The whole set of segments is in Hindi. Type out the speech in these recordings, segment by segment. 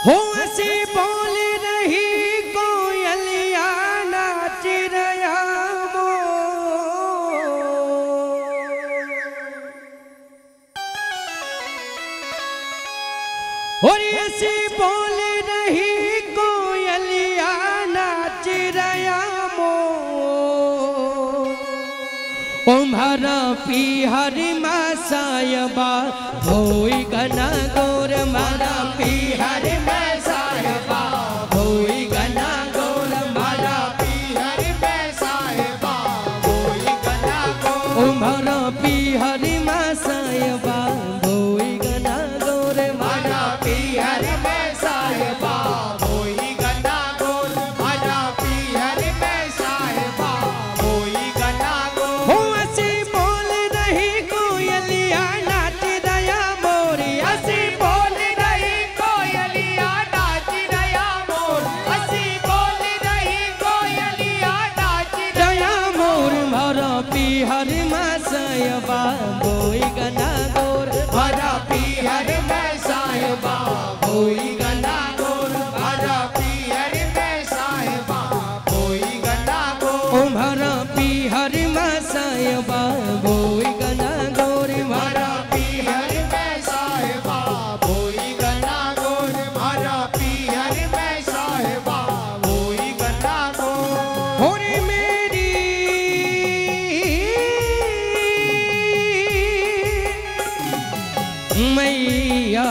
हो ऐसी बोल रही कोयलिया नाच रहा और ऐसी बोल रही कोयलिया नाच रहा ओम्हारा पी हरि मासायबा होई गना गोर मारा पी हरि मासायबा होई गना गोर मारा पी हरि मासायबा होई गना गोर ओम्हारा पी हरि मासायबा होई गना गोर मारा पी हरि मासायबा होई गना गोर मारा पी हरि मासायबा होई गना गोर हरि मासायबा होई गना गोर भरा पी हरि मासायबा होई गना गोर भरा पी हरि मासायबा होई गना गोर भरा पी हरि मासायबा होई गना गोर भरा पी हरि मासायबा होई गना गोर भरा पी हरि मासायबा होई गना गोर होरी मैया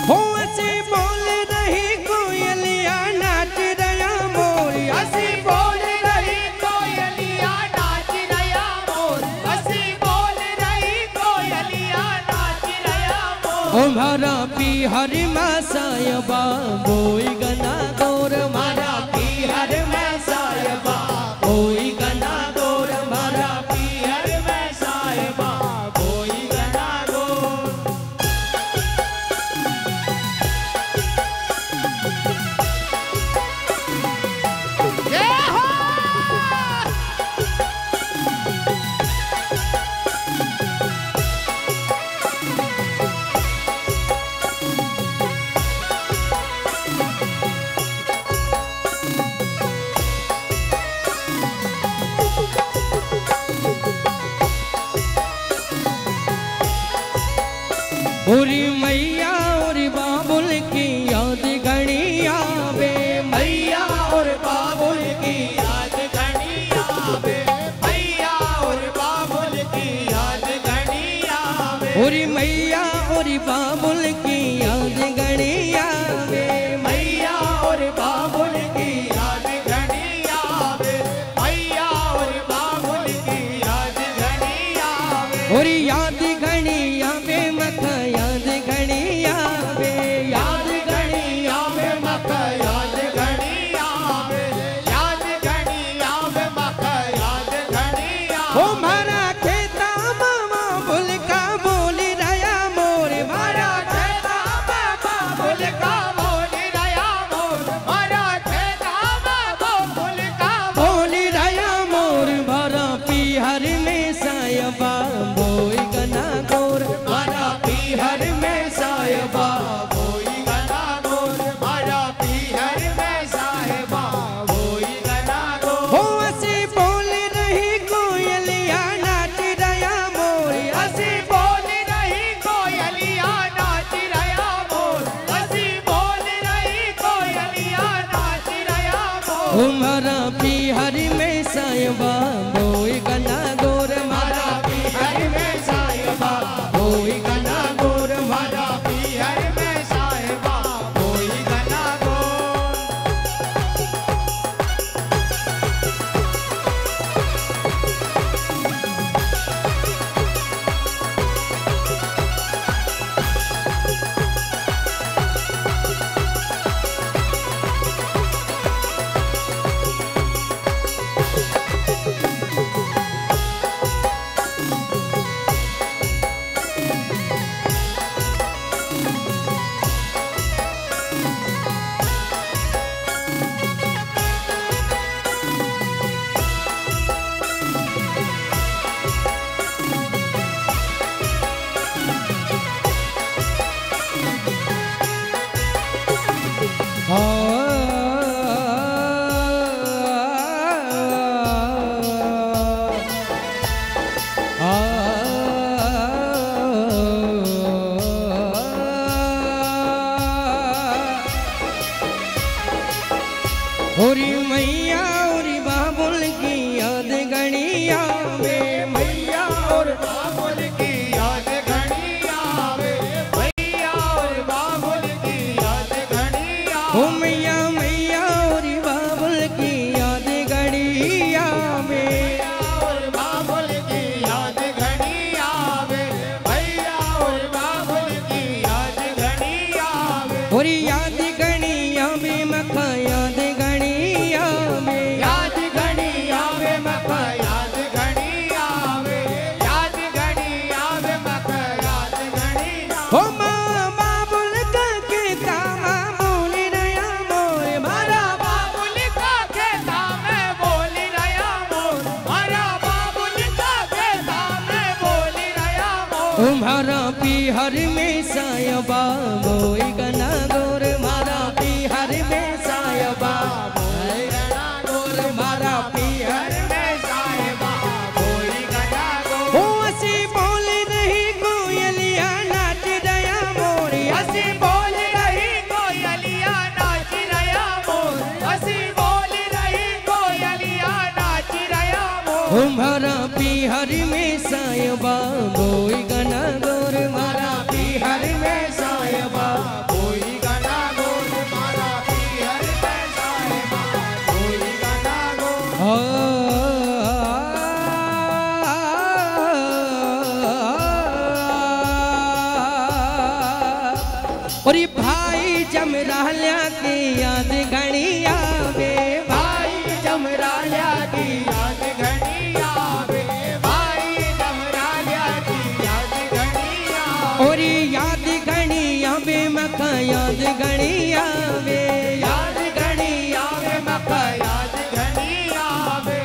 हो ऐसे बोल रही कोयलिया नाच रहा मोर ऐसे बोल रही कोयलिया नाच रहा मोर ऐसे बोल रही कोयलिया नाच रहा मोर ओम्हारा पी हरि मासायबा होई गना गोर मारा पी हरि मासायबा होई गना गोर मारा पी हरि मासायबा होई गना गोर जय हो ओरी मैया और बाबुल की याद घड़ी आवे मैया और बाबुल की याद घड़ी आवे मैया और बाबुल की याद घड़ी आवे ओरी मैया और बाबुल की याद घड़ी आवे मैया और बाबुल की याद घड़ी आवे मैया और बाबुल की याद घड़ी आवे और याद घड़ी आवे मखा याद घड़ी आवे याद घड़ी आवे मखा याद घड़ी आवे याद घड़ी आवे मखा याद घड़ी आवे ओ मारा खेता मामा बुल का बोल रहा मोर मारा खेता मामा बुल का बोल रहा मोर मारा खेता मामा बुल का बोल रहा मोर भरा पी हरि मासायबा होई गना गोर मारा पी हरि मासायबा होई गना गोर मारा पी हरि मासायबा होई गना गोर हो ऐसे बोल रही कोयलिया नाच रहा मोर ऐसे बोल रही कोयलिया नाच रहा मोर ऐसे बोल रही कोयलिया नाच रहा मोर मारा पी हरि मासायबा होई गना गोर मारा पी हरि मासायबा होई गना गोर मारा पी हरि मासायबा होई गना गोर मारा पीहर में सायबा मोई गना गोर मारा पीहर में सायबा मोई गना गोर मारा पीहर में सायबा मोई गना गोर ओ असी बोल रही कोयलिया नाच रया मोर असी बोल रही कोयलिया नाच रया मोर असी बोल रही कोयलिया नाच रया मोर मारा पीहर में सायबा मोई गना गोर मारा पीहर में सायबा मोई गना गोर मारा पीहर में सायबा मोई गना गोर और ये भाई जमराल्या की याद घड़ी आवे भाई जमराल्या की याद घड़ी आवे भाई जमराल्या की याद घड़ी आवे और याद घड़ी आवे मका याद घड़ी आवे याद घड़ी आवे मका याद घड़ी आवे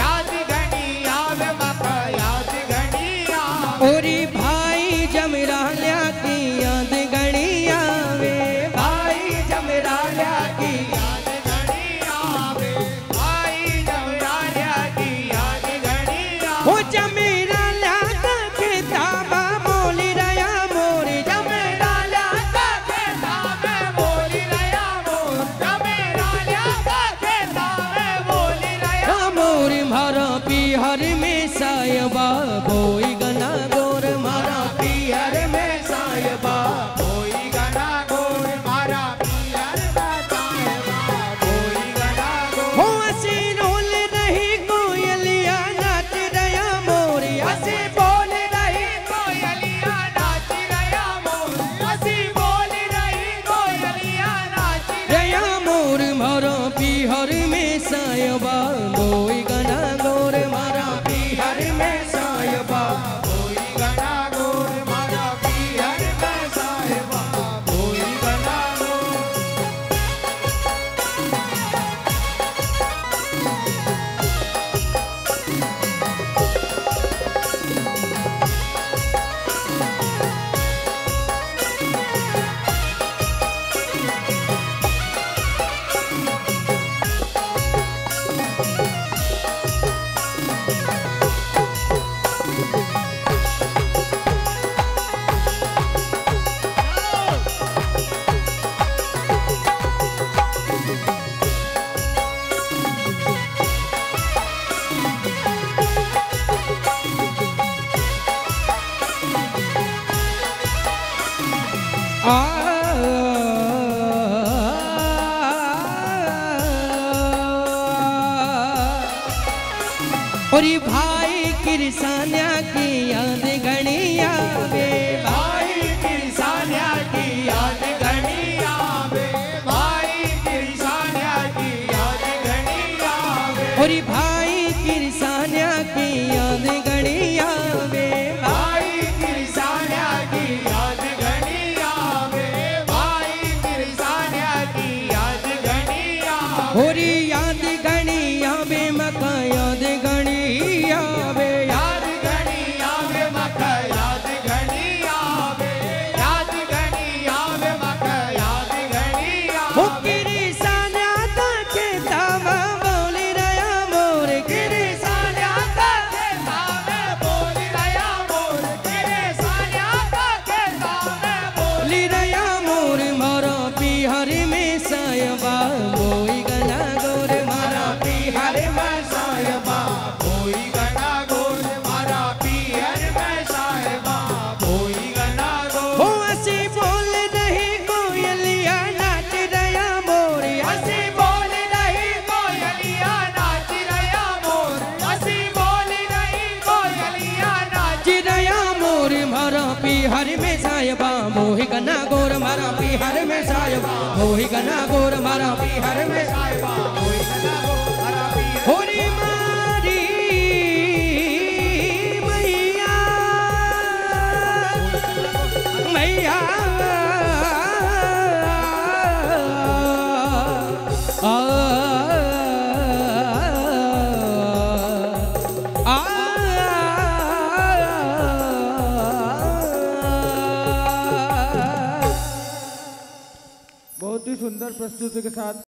याद घड़ी आवे मका याद घड़ी आवे और भाई जमराल्या की याद घड़ी आवे भाई जमराल्या की याद घड़ी आवे भाई जमराल्या की याद घड़ी आवे ओ जमराल्या का किताबा बोल रया मोर जमराल्या का किताबा बोल रया मोर जमराल्या का किताबा बोल रया मोर मारा पीहर में सायबा बोई गना गोर मारा पीहर में सायबा बोई गना गोर मारा पीहर में सायबा बोई गना गोर हो असी रोल रही कोयलिया नाच रया मोर असी बोल रही कोयलिया नाच रया मोर असी बोल रही कोयलिया नाच रया मोर मारा पीहर में सायबा बोई गना गोर मारा पीहर में सायबा बोई गना गोर मारा पीहर में सायबा बोई गना गोर और ये भाई किरसान्या की याद घड़ी आवे भाई किरसान्या की याद घड़ी आवे भाई किरसान्या की याद घड़ी आवे और ये भाई किरसान्या की याद घड़ी आवे भाई किरसान्या की याद घड़ी आवे भाई किरसान्या की याद घड़ी आवे और याद घड़ी आवे मका याद घड़ी आवे याद घड़ी आवे मका याद घड़ी आवे याद घड़ी आवे मका याद घड़ी आवे ओ किरसान्या का किताबा बोल रया मोर किरसान्या का किताबा बोल रया मोर किरसान्या का किताबा बोल रया मोर मारा पीहर में सायबा बोई गना गोर मारा पीहर में सायबा बोई गना गोर मारा पीहर में सायबा बोई गना गोर हो असी बोल रही कोयलिया नाच रया मोर असी बोल रही कोयलिया नाच रया मोर असी बोल रही कोयलिया नाच रया मोर मारा पीहर में सायबा मोहि गना गोर मारा पीहर में सायबा मोहि गना गोर मारा पीहर में सायबा मोहि गना गोर मारा पीहर होरी मारी मैया मैया सुंदर प्रस्तुति के साथ